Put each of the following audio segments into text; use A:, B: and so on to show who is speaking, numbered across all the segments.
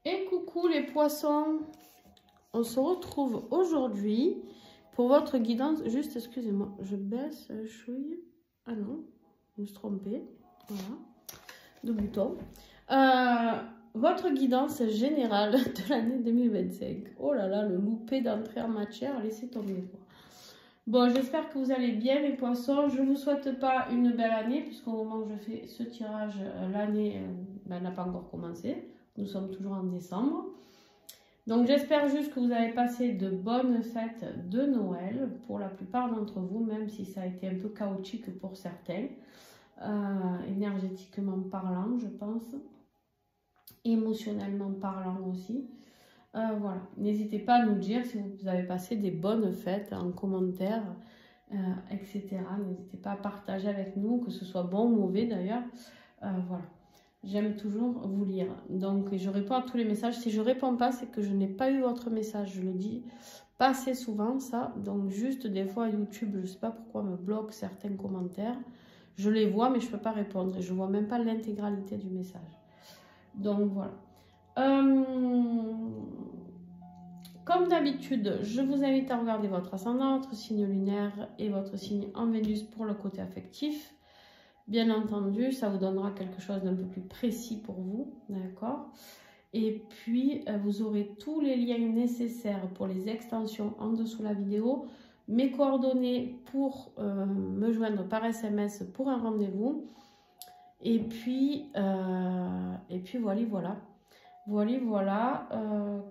A: Et coucou les poissons, on se retrouve aujourd'hui pour votre guidance. Juste, excusez-moi, je baisse, chouille. Ah non, je me suis trompée. Voilà, deux boutons. Votre guidance générale de l'année 2025. Oh là là, le loupé d'entrée en matière, laissez tomber quoi. Bon, j'espère que vous allez bien mes poissons. Je ne vous souhaite pas une belle année puisqu'au moment où je fais ce tirage, l'année n'a pas encore commencé. Nous sommes toujours en décembre. Donc j'espère juste que vous avez passé de bonnes fêtes de Noël pour la plupart d'entre vous, même si ça a été un peu chaotique pour certains, énergétiquement parlant je pense, émotionnellement parlant aussi. Voilà, n'hésitez pas à nous dire si vous avez passé des bonnes fêtes en commentaire, etc. N'hésitez pas à partager avec nous, que ce soit bon ou mauvais d'ailleurs. Voilà. J'aime toujours vous lire. Donc, je réponds à tous les messages. Si je ne réponds pas, c'est que je n'ai pas eu votre message. Je le dis pas assez souvent, ça. Donc, juste des fois, YouTube, je ne sais pas pourquoi, me bloque certains commentaires. Je les vois, mais je ne peux pas répondre. Et je ne vois même pas l'intégralité du message. Donc, voilà. Comme d'habitude, je vous invite à regarder votre ascendant, votre signe lunaire et votre signe en Vénus pour le côté affectif. Bien entendu, ça vous donnera quelque chose d'un peu plus précis pour vous, d'accord? Et puis, vous aurez tous les liens nécessaires pour les extensions en dessous la vidéo, mes coordonnées pour me joindre par SMS pour un rendez-vous. Et puis voilà. Voilà.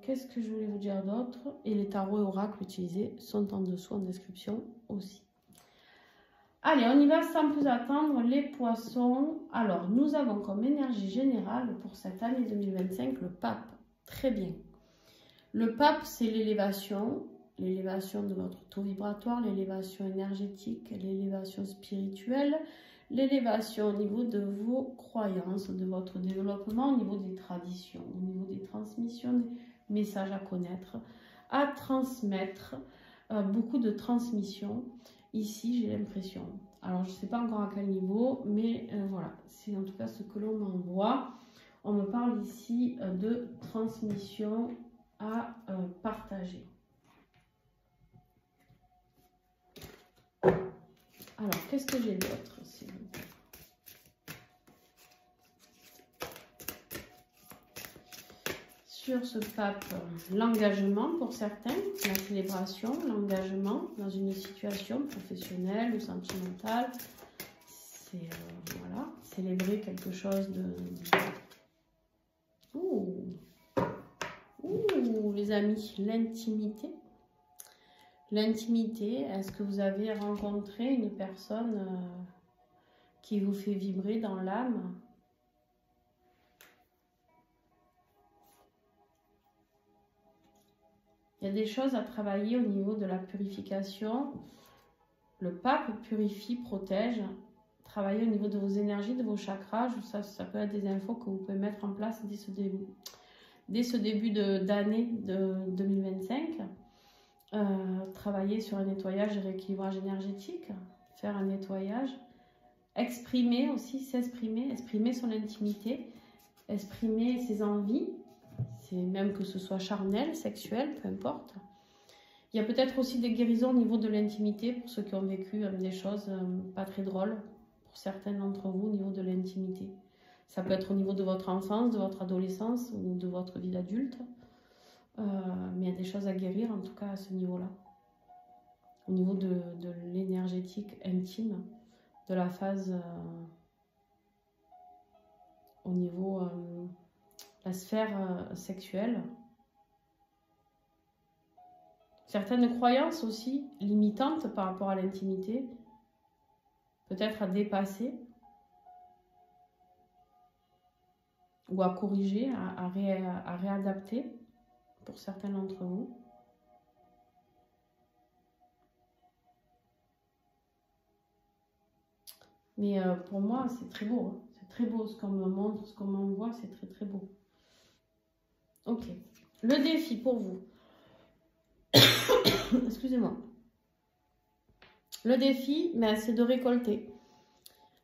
A: Qu'est-ce que je voulais vous dire d'autre? Et les tarots et oracles utilisés sont en dessous en description aussi. Allez, on y va sans plus attendre, les poissons. Alors, nous avons comme énergie générale pour cette année 2025 le pape. Très bien. Le pape, c'est l'élévation de votre taux vibratoire, l'élévation énergétique, l'élévation spirituelle, l'élévation au niveau de vos croyances, de votre développement, au niveau des traditions, au niveau des transmissions, des messages à connaître, à transmettre, beaucoup de transmissions. Ici, j'ai l'impression. Alors, je ne sais pas encore à quel niveau, mais voilà, c'est en tout cas ce que l'on m'envoie. On me parle ici de transmission à partager. Alors, qu'est-ce que j'ai d'autre? Sur ce pape, l'engagement pour certains, la célébration, l'engagement dans une situation professionnelle ou sentimentale, c'est voilà, célébrer quelque chose de... Ouh, les amis, l'intimité. L'intimité, est-ce que vous avez rencontré une personne qui vous fait vibrer dans l'âme ? Il y a des choses à travailler au niveau de la purification. Le pape purifie, protège. Travailler au niveau de vos énergies, de vos chakras. Ça peut être des infos que vous pouvez mettre en place dès ce début d'année de 2025. Travailler sur un nettoyage et rééquilibrage énergétique. Faire un nettoyage. Exprimer aussi, s'exprimer. Exprimer son intimité. Exprimer ses envies. C'est même que ce soit charnel, sexuel, peu importe. Il y a peut-être aussi des guérisons au niveau de l'intimité pour ceux qui ont vécu des choses pas très drôles, pour certains d'entre vous au niveau de l'intimité. Ça peut être au niveau de votre enfance, de votre adolescence ou de votre vie d'adulte. Mais il y a des choses à guérir en tout cas à ce niveau-là. Au niveau de l'énergétique intime, de la phase au niveau... la sphère sexuelle. Certaines croyances aussi limitantes par rapport à l'intimité, peut-être à dépasser ou à corriger, à réadapter pour certains d'entre vous. Mais pour moi, c'est très beau. Hein. C'est très beau ce qu'on me montre, ce qu'on m'envoie, c'est très très beau. Ok. Le défi pour vous. Excusez-moi. Le défi, c'est de récolter.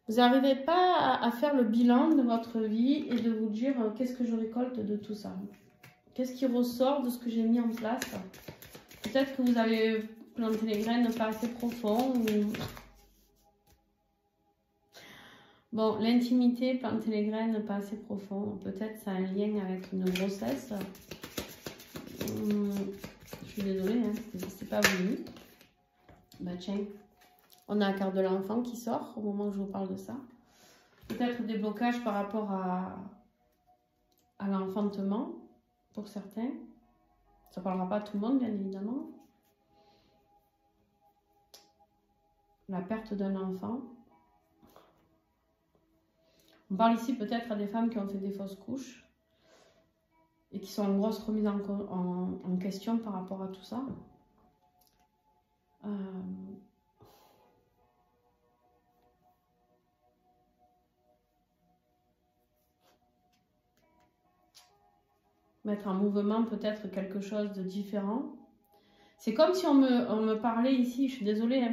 A: Vous n'arrivez pas à faire le bilan de votre vie et de vous dire qu'est-ce que je récolte de tout ça. Qu'est-ce qui ressort de ce que j'ai mis en place? Peut-être que vous avez planté les graines pas assez profond. Ou... Bon, l'intimité, planter les graines pas assez profond. Peut-être ça a un lien avec une grossesse. Je suis désolée, hein, c'est pas voulu. Bah tiens, on a la carte de l'enfant qui sort au moment où je vous parle de ça. Peut-être des blocages par rapport à l'enfantement, pour certains. Ça ne parlera pas à tout le monde, bien évidemment. La perte d'un enfant. On parle ici peut-être à des femmes qui ont fait des fausses couches et qui sont en grosse remise en question par rapport à tout ça. Mettre en mouvement peut-être quelque chose de différent. C'est comme si on me parlait ici, je suis désolée hein,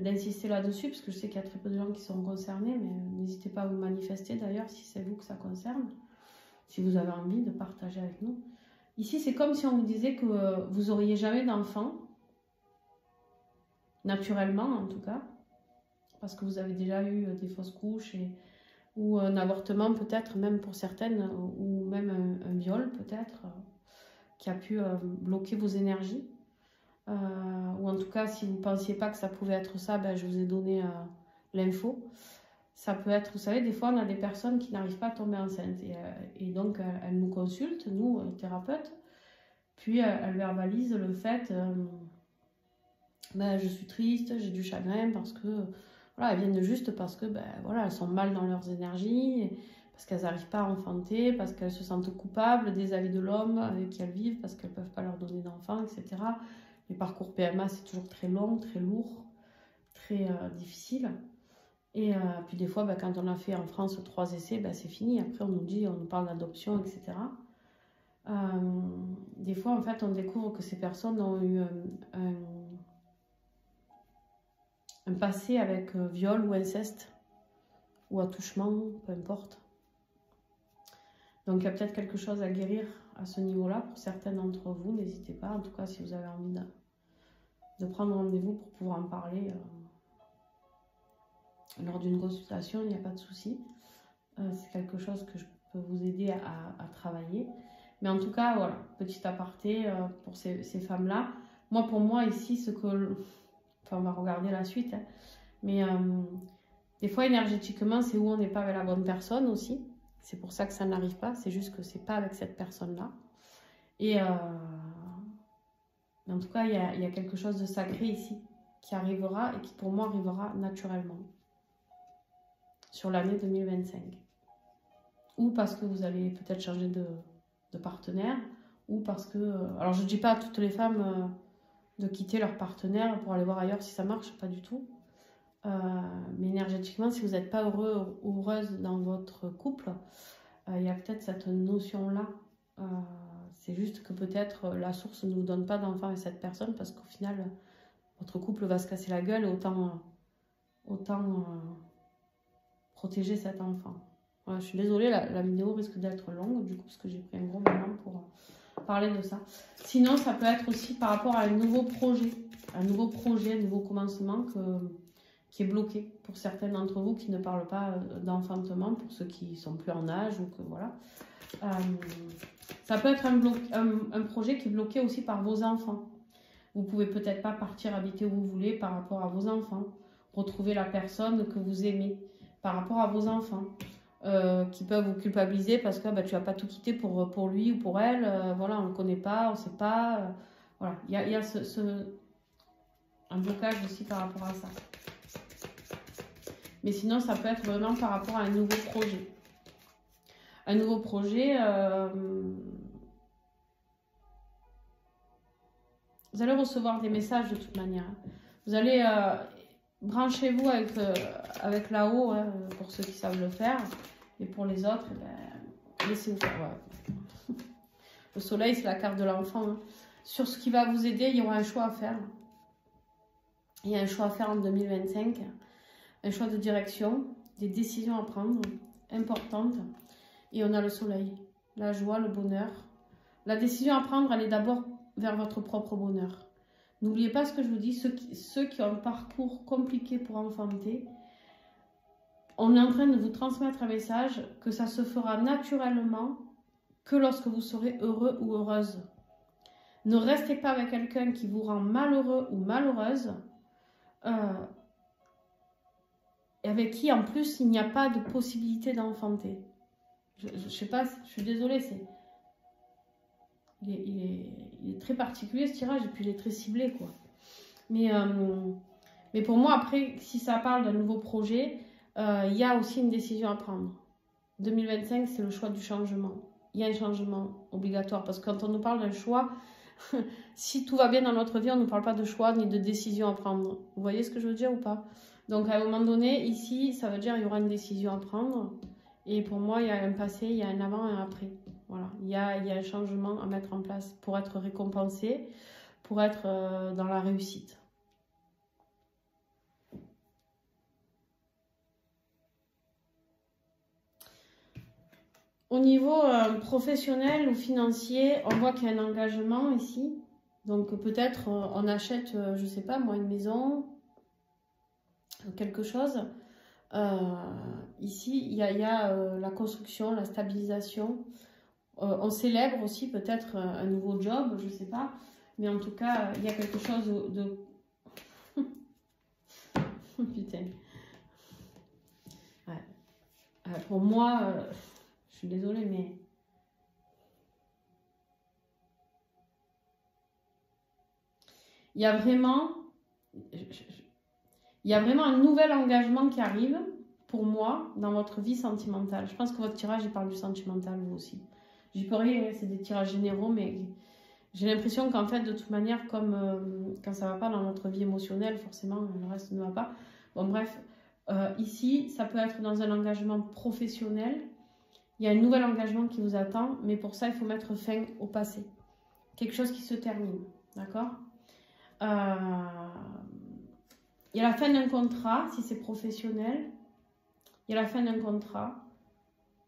A: d'insister là-dessus, parce que je sais qu'il y a très peu de gens qui sont concernés, mais n'hésitez pas à vous manifester d'ailleurs si c'est vous que ça concerne, si vous avez envie de partager avec nous. Ici, c'est comme si on vous disait que vous n'auriez jamais d'enfant, naturellement en tout cas, parce que vous avez déjà eu des fausses couches ou un avortement peut-être, même pour certaines, ou même un viol peut-être, qui a pu bloquer vos énergies. Ou en tout cas, si vous ne pensiez pas que ça pouvait être ça, ben, je vous ai donné l'info. Ça peut être, vous savez, des fois on a des personnes qui n'arrivent pas à tomber enceinte et donc elles nous consultent, nous, thérapeutes, puis elles verbalisent le fait ben, je suis triste, j'ai du chagrin parce que voilà, elles viennent juste parce que ben, voilà, elles sont mal dans leurs énergies, parce qu'elles n'arrivent pas à enfanter, parce qu'elles se sentent coupables des avis de l'homme avec qui elles vivent, parce qu'elles ne peuvent pas leur donner d'enfants, etc. Les parcours PMA, c'est toujours très long, très lourd, très difficile. Et puis des fois, bah, quand on a fait en France 3 essais, bah, c'est fini. Après, on nous parle d'adoption, etc. Des fois, en fait, on découvre que ces personnes ont eu un passé avec viol ou inceste, ou attouchement, peu importe. Donc, il y a peut-être quelque chose à guérir à ce niveau-là pour certains d'entre vous. N'hésitez pas, en tout cas, si vous avez envie de prendre rendez-vous pour pouvoir en parler lors d'une consultation, il n'y a pas de souci. C'est quelque chose que je peux vous aider à travailler. Mais en tout cas, voilà, petit aparté pour ces femmes-là. Moi, pour moi, ici, ce que... Enfin, on va regarder la suite. Hein, mais des fois, énergétiquement, c'est où on n'est pas avec la bonne personne aussi. C'est pour ça que ça n'arrive pas. C'est juste que c'est pas avec cette personne-là. Et en tout cas, il y a quelque chose de sacré ici qui arrivera et qui, pour moi, arrivera naturellement sur l'année 2025. Ou parce que vous allez peut-être changer de partenaire, ou parce que... alors, je ne dis pas à toutes les femmes de quitter leur partenaire pour aller voir ailleurs si ça marche, pas du tout. Mais énergétiquement, si vous n'êtes pas heureux ou heureuse dans votre couple, il y a peut-être cette notion-là. C'est juste que peut-être la source ne vous donne pas d'enfant avec cette personne parce qu'au final, votre couple va se casser la gueule et autant protéger cet enfant. Voilà, je suis désolée, la vidéo risque d'être longue du coup parce que j'ai pris un gros moment pour parler de ça. Sinon, ça peut être aussi par rapport à un nouveau projet, un nouveau commencement qui est bloqué pour certains d'entre vous qui ne parlent pas d'enfantement, pour ceux qui sont plus en âge ou que voilà. Ça peut être un projet qui est bloqué aussi par vos enfants. Vous pouvez peut-être pas partir habiter où vous voulez par rapport à vos enfants, retrouver la personne que vous aimez par rapport à vos enfants, qui peuvent vous culpabiliser parce que bah, tu vas pas tout quitter pour lui ou pour elle, voilà, on ne le connaît pas, on ne sait pas, voilà, il y a un blocage aussi par rapport à ça. Mais sinon, ça peut être vraiment par rapport à un nouveau projet. Un nouveau projet, vous allez recevoir des messages de toute manière. Vous allez branchez-vous avec là-haut, hein, pour ceux qui savent le faire. Et pour les autres, eh ben, laissez-vous faire. Ouais. Le soleil, c'est la carte de l'enfant. Hein. Sur ce qui va vous aider, il y aura un choix à faire. Il y a un choix à faire en 2025. Un choix de direction, des décisions à prendre, importantes. Et on a le soleil, la joie, le bonheur, La décision à prendre, elle est d'abord vers votre propre bonheur. N'oubliez pas ce que je vous dis, ceux qui ont un parcours compliqué pour enfanter, on est en train de vous transmettre un message que ça se fera naturellement que lorsque vous serez heureux ou heureuse. Ne restez pas avec quelqu'un qui vous rend malheureux ou malheureuse, et avec qui en plus il n'y a pas de possibilité d'enfanter. Je sais pas, je suis désolée, il est très particulier ce tirage et puis il est très ciblé quoi. Mais pour moi après, si ça parle d'un nouveau projet, il y a aussi une décision à prendre. 2025 c'est le choix du changement. Il y a un changement obligatoire parce que quand on nous parle d'un choix, si tout va bien dans notre vie, on ne nous parle pas de choix ni de décision à prendre. Vous voyez ce que je veux dire ou pas? Donc à un moment donné, ici, ça veut dire qu'il y aura une décision à prendre. Et pour moi, il y a un passé, il y a un avant et un après. Voilà, il y a un changement à mettre en place pour être récompensé, pour être dans la réussite. Au niveau professionnel ou financier, on voit qu'il y a un engagement ici. Donc peut-être on achète, je ne sais pas moi, une maison, quelque chose. Ici, il y a la construction, la stabilisation. On célèbre aussi peut-être un nouveau job, je ne sais pas. Mais en tout cas, il y a quelque chose de... Putain. Ouais. Pour moi, je suis désolée, mais... Il y a vraiment un nouvel engagement qui arrive pour moi dans votre vie sentimentale. Je pense que votre tirage, il parle du sentimental, vous aussi. J'y peux rien, c'est des tirages généraux, mais j'ai l'impression qu'en fait, de toute manière, comme quand ça ne va pas dans notre vie émotionnelle, forcément, le reste ne va pas. Bon, bref, ici, ça peut être dans un engagement professionnel. Il y a un nouvel engagement qui vous attend, mais pour ça, il faut mettre fin au passé. Quelque chose qui se termine, d'accord ? Il y a la fin d'un contrat, si c'est professionnel. Il y a la fin d'un contrat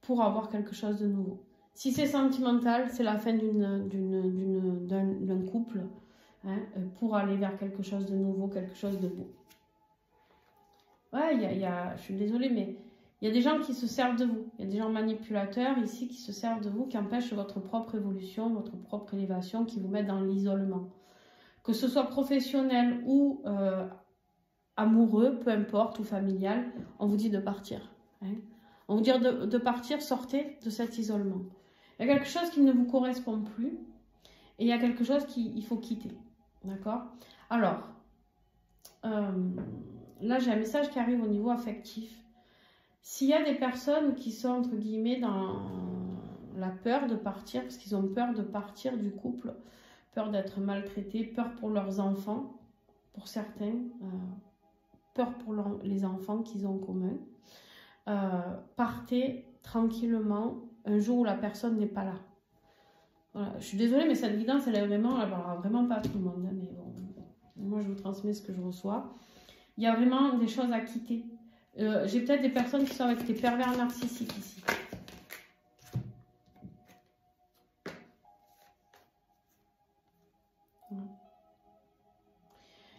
A: pour avoir quelque chose de nouveau. Si c'est sentimental, c'est la fin d'un couple, hein, pour aller vers quelque chose de nouveau, quelque chose de beau. Ouais, je suis désolée, mais il y a des gens qui se servent de vous. Il y a des gens manipulateurs ici qui se servent de vous, qui empêchent votre propre évolution, votre propre élévation, qui vous mettent dans l'isolement. Que ce soit professionnel ou amoureux, peu importe, ou familial, on vous dit de partir. Hein. On vous dit de partir, sortez de cet isolement. Il y a quelque chose qui ne vous correspond plus et il y a quelque chose qu'il faut quitter. D'accord? Alors, là j'ai un message qui arrive au niveau affectif. S'il y a des personnes qui sont entre guillemets dans la peur de partir, parce qu'ils ont peur de partir du couple, peur d'être maltraités, peur pour leurs enfants, pour certains, peur pour les enfants qu'ils ont en commun, partez tranquillement un jour où la personne n'est pas là. Voilà. Je suis désolée, mais cette guidance, elle parlera vraiment pas à tout le monde. Hein, mais bon, moi, je vous transmets ce que je reçois. Il y a vraiment des choses à quitter. J'ai peut-être des personnes qui sont avec des pervers narcissiques ici. Voilà.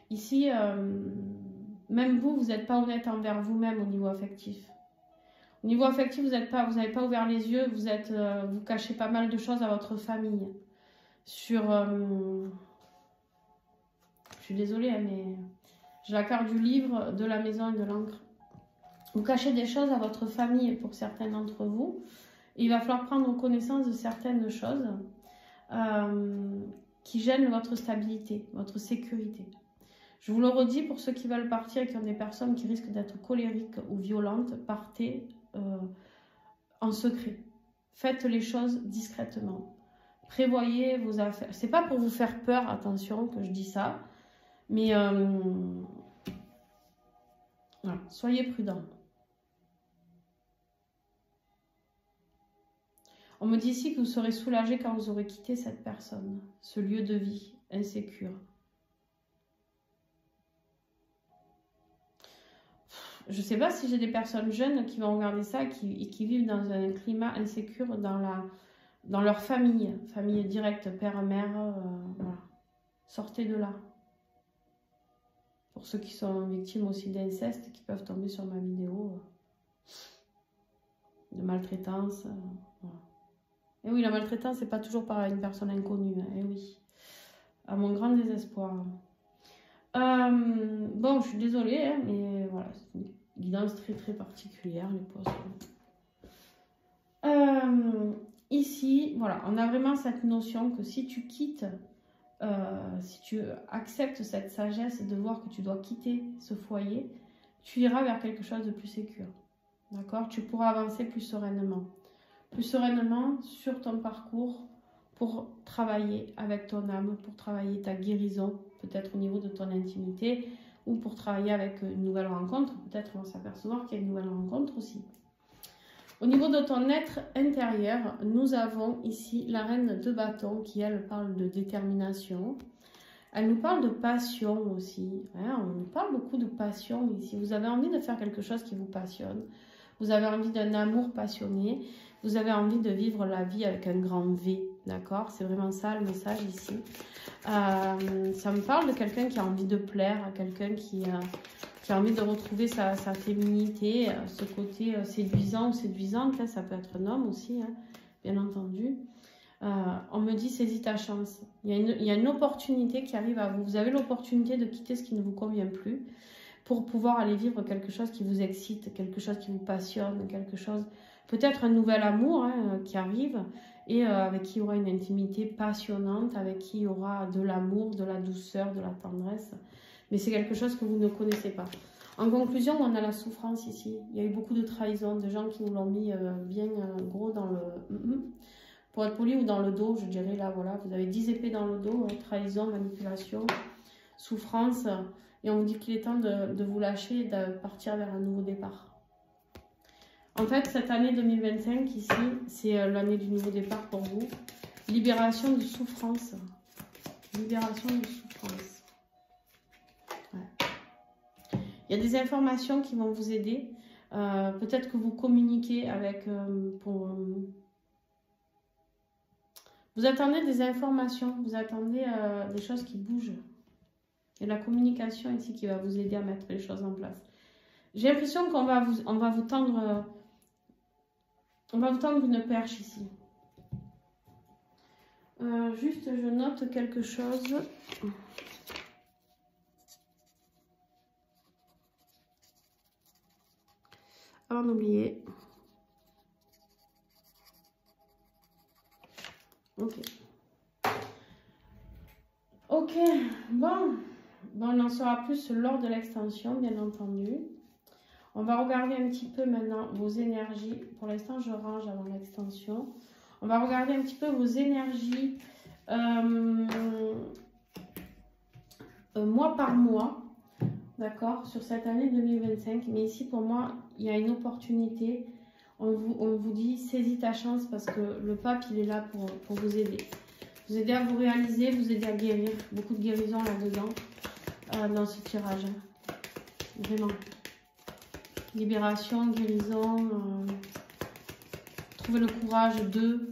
A: Ici, même vous n'êtes pas honnête envers vous-même au niveau affectif. Au niveau affectif, vous n'avez pas ouvert les yeux, vous cachez pas mal de choses à votre famille. Je suis désolée, mais j'ai la carte du livre, de la maison et de l'encre. Vous cachez des choses à votre famille pour certains d'entre vous. Et il va falloir prendre connaissance de certaines choses qui gênent votre stabilité, votre sécurité. Je vous le redis, pour ceux qui veulent partir et qui ont des personnes qui risquent d'être colériques ou violentes, partez en secret. Faites les choses discrètement. Prévoyez vos affaires. C'est pas pour vous faire peur, attention que je dis ça, mais voilà, soyez prudents. On me dit ici que vous serez soulagé quand vous aurez quitté cette personne, ce lieu de vie insécure. Je ne sais pas si j'ai des personnes jeunes qui vont regarder ça et qui vivent dans un climat insécure, dans dans leur famille, famille directe, père, mère, voilà. Sortez de là. Pour ceux qui sont victimes aussi d'inceste, qui peuvent tomber sur ma vidéo, de maltraitance, voilà. Et oui, la maltraitance, c'est pas toujours par une personne inconnue, hein, et oui, à mon grand désespoir. Bon, je suis désolée, hein, mais voilà, c'est une guidance très très particulière, les poissons. Ici, voilà, on a vraiment cette notion que si tu quittes, si tu acceptes cette sagesse de voir que tu dois quitter ce foyer, tu iras vers quelque chose de plus sécure. D'accord? Tu pourras avancer plus sereinement. Plus sereinement sur ton parcours pour travailler avec ton âme, pour travailler ta guérison, peut-être au niveau de ton intimité, ou pour travailler avec une nouvelle rencontre. Peut-être on va s'apercevoir qu'il y a une nouvelle rencontre aussi. Au niveau de ton être intérieur, nous avons ici la reine de bâton qui, elle, parle de détermination. Elle nous parle de passion aussi. Hein, on nous parle beaucoup de passion ici. Vous avez envie de faire quelque chose qui vous passionne. Vous avez envie d'un amour passionné. Vous avez envie de vivre la vie avec un grand V. D'accord? C'est vraiment ça le message ici. Ça me parle de quelqu'un qui a envie de plaire, à quelqu'un qui a envie de retrouver sa féminité, ce côté séduisant ou séduisante, hein, ça peut être un homme aussi, hein, bien entendu. On me dit saisis ta chance. Il y a une opportunité qui arrive à vous. Vous avez l'opportunité de quitter ce qui ne vous convient plus pour pouvoir aller vivre quelque chose qui vous excite, quelque chose qui vous passionne, quelque chose, peut-être un nouvel amour hein, qui arrive et avec qui il y aura une intimité passionnante, avec qui il y aura de l'amour, de la douceur, de la tendresse. Mais c'est quelque chose que vous ne connaissez pas. En conclusion, on a la souffrance ici. Il y a eu beaucoup de trahison, de gens qui nous l'ont mis bien gros dans le... Pour être poli ou dans le dos, je dirais là, voilà. Vous avez 10 épées dans le dos, trahison, manipulation, souffrance. Et on vous dit qu'il est temps de vous lâcher et de partir vers un nouveau départ. En fait, cette année 2025 ici, c'est l'année du nouveau départ pour vous. Libération de souffrance. Libération de souffrance. Il y a des informations qui vont vous aider. Peut-être que vous communiquez avec... Vous attendez des informations, vous attendez des choses qui bougent. Il y a la communication ici qui va vous aider à mettre les choses en place. J'ai l'impression qu'on va vous tendre... on va vous tendre une perche ici. Juste, je note quelque chose... Avant d'oublier. Ok. Ok, bon, on en saura plus lors de l'extension, bien entendu. On va regarder un petit peu maintenant vos énergies. Pour l'instant, je range avant l'extension. On va regarder un petit peu vos énergies mois par mois. D'accord, sur cette année 2025. Mais ici, pour moi, il y a une opportunité. On vous dit, saisis ta chance parce que le pape, il est là pour vous aider. Vous aider à vous réaliser, vous aider à guérir. Beaucoup de guérison là-dedans, dans ce tirage. Vraiment. Libération, guérison. Trouver le courage de...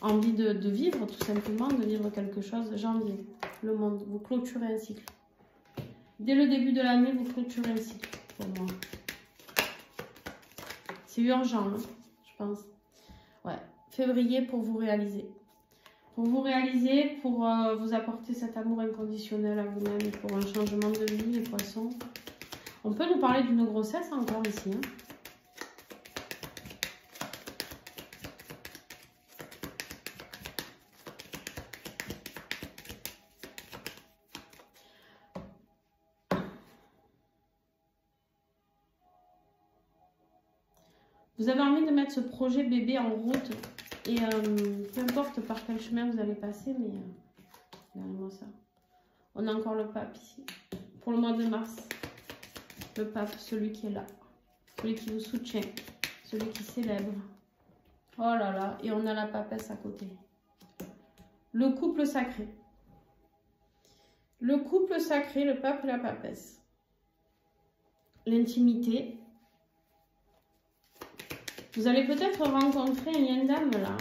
A: Envie de vivre, tout simplement, de vivre quelque chose. Janvier, le monde. Vous clôturez un cycle. Dès le début de l'année, vous clôturez un cycle, pour moi. C'est urgent, hein, je pense. Ouais, février pour vous réaliser. Pour vous réaliser, pour vous apporter cet amour inconditionnel à vous-même et pour un changement de vie, les poissons. On peut nous parler d'une grossesse encore ici. Hein. Vous avez envie de mettre ce projet bébé en route et peu importe par quel chemin vous allez passer, mais regardez-moi ça. On a encore le pape ici. Pour le mois de mars, le pape, celui qui est là, celui qui vous soutient, celui qui célèbre. Oh là là, et on a la papesse à côté. Le couple sacré. Le couple sacré, le pape et la papesse. L'intimité. Vous allez peut-être rencontrer un yin d'âme là.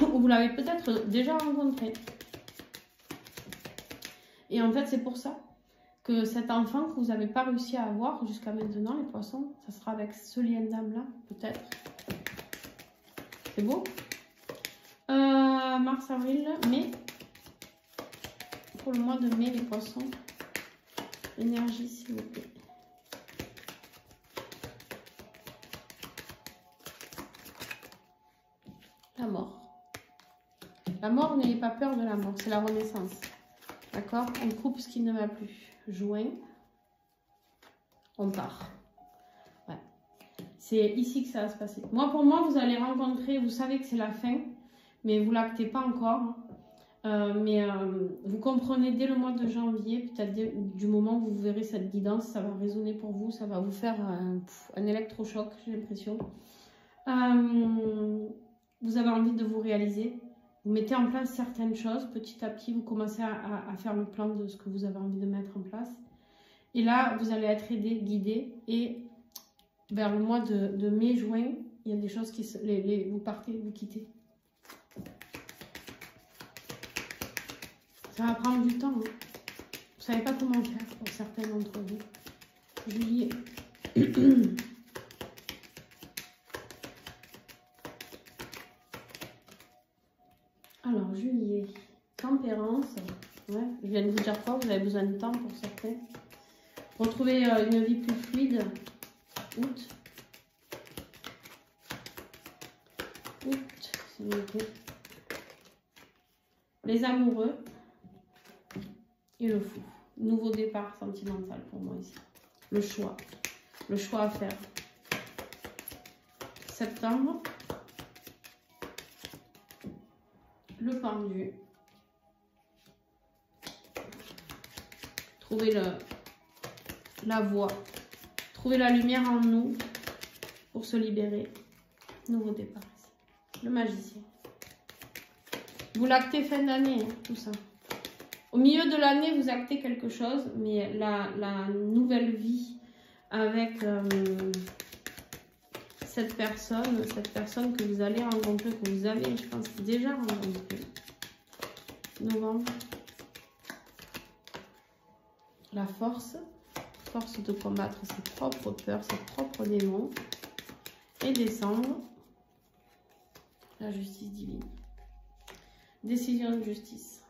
A: ou vous l'avez peut-être déjà rencontré. Et en fait, c'est pour ça que cet enfant que vous n'avez pas réussi à avoir jusqu'à maintenant, les poissons, ça sera avec ce lien d'âme-là, peut-être. C'est beau. Mars, avril, mai. Pour le mois de mai, les poissons. Énergie, s'il vous plaît. La mort. La mort, n'ayez pas peur de la mort, c'est la renaissance. D'accord? On coupe ce qui ne va plus. Juin. On part. Ouais. C'est ici que ça va se passer. Moi, pour moi, vous allez rencontrer, vous savez que c'est la fin, mais vous ne l'actez pas encore. Vous comprenez dès le mois de janvier, peut-être du moment où vous verrez cette guidance, ça va résonner pour vous, ça va vous faire un électrochoc, j'ai l'impression. Vous avez envie de vous réaliser, vous mettez en place certaines choses, petit à petit vous commencez à faire le plan de ce que vous avez envie de mettre en place. Et là, vous allez être aidé, guidé, et vers le mois de mai-juin, il y a des choses qui vous partez, vous quittez. Ça va prendre du temps. Hein. Vous ne savez pas comment faire pour certains d'entre vous. Juillet. Alors, juillet. Tempérance. Ouais, je viens de vous dire quoi? Vous avez besoin de temps pour certains. Retrouver une vie plus fluide. Août. Août, c'est noté. Les amoureux. Et le fou. Nouveau départ sentimental pour moi ici. Le choix. Le choix à faire. Septembre. Le pendu. Trouver la voie. Trouver la lumière en nous pour se libérer. Nouveau départ ici. Le magicien. Vous l'actez fin d'année, hein, tout ça. Au milieu de l'année, vous actez quelque chose, mais la nouvelle vie avec cette personne que vous allez rencontrer, que vous avez, je pense, déjà rencontré. Novembre. La force. Force de combattre ses propres peurs, ses propres démons. Et décembre. La justice divine. Décision de justice.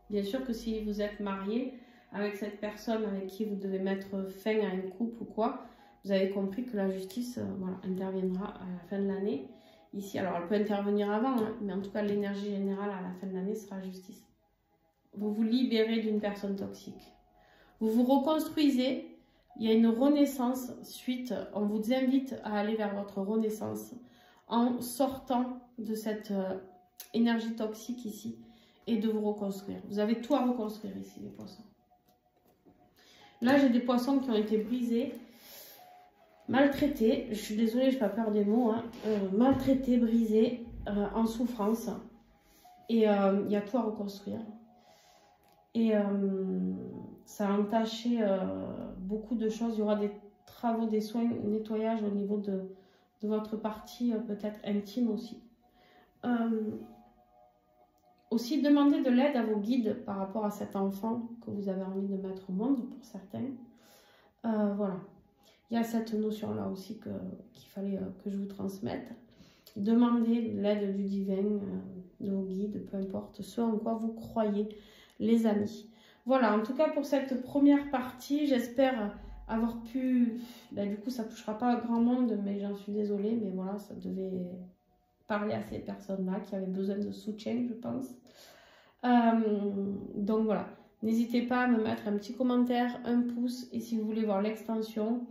A: Bien sûr que si vous êtes marié avec cette personne avec qui vous devez mettre fin à un couple ou quoi, vous avez compris que la justice voilà, interviendra à la fin de l'année. Ici, alors elle peut intervenir avant, hein, mais en tout cas l'énergie générale à la fin de l'année sera justice. Vous vous libérez d'une personne toxique. Vous vous reconstruisez, il y a une renaissance suite, on vous invite à aller vers votre renaissance en sortant de cette énergie toxique ici. Et de vous reconstruire. Vous avez tout à reconstruire ici, les poissons. Là, j'ai des poissons qui ont été brisés, maltraités. Je suis désolée, je n'ai pas peur des mots. Hein. Maltraités, brisés, en souffrance. Et il y a tout à reconstruire. Et ça a entaché beaucoup de choses. Il y aura des travaux, des soins, nettoyage au niveau de votre partie peut-être intime aussi. Aussi, demandez de l'aide à vos guides par rapport à cet enfant que vous avez envie de mettre au monde, pour certains. Voilà. Il y a cette notion-là aussi qu'il fallait que je vous transmette. Demandez l'aide du divin, de vos guides, peu importe ce en quoi vous croyez, les amis. Voilà, en tout cas pour cette première partie, j'espère avoir pu... Ben, du coup, ça ne touchera pas à grand monde, mais j'en suis désolée, mais voilà, ça devait... parler à ces personnes-là qui avaient besoin de soutien, je pense. Donc voilà, n'hésitez pas à me mettre un petit commentaire, un pouce, et si vous voulez voir l'extension,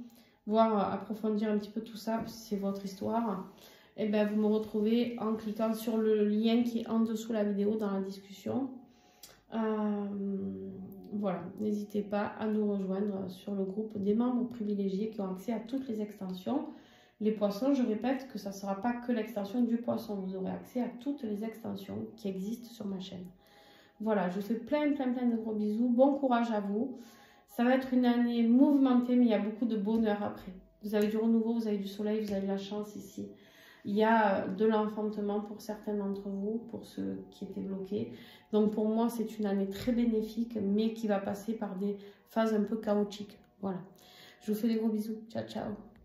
A: voir approfondir un petit peu tout ça, si c'est votre histoire, et ben vous me retrouvez en cliquant sur le lien qui est en dessous la vidéo dans la discussion. Voilà, n'hésitez pas à nous rejoindre sur le groupe des membres privilégiés qui ont accès à toutes les extensions. Les poissons, je répète que ça ne sera pas que l'extension du poisson. Vous aurez accès à toutes les extensions qui existent sur ma chaîne. Voilà, je vous fais plein de gros bisous. Bon courage à vous. Ça va être une année mouvementée, mais il y a beaucoup de bonheur après. Vous avez du renouveau, vous avez du soleil, vous avez de la chance ici. Il y a de l'enfantement pour certains d'entre vous, pour ceux qui étaient bloqués. Donc pour moi, c'est une année très bénéfique, mais qui va passer par des phases un peu chaotiques. Voilà. Je vous fais des gros bisous. Ciao, ciao.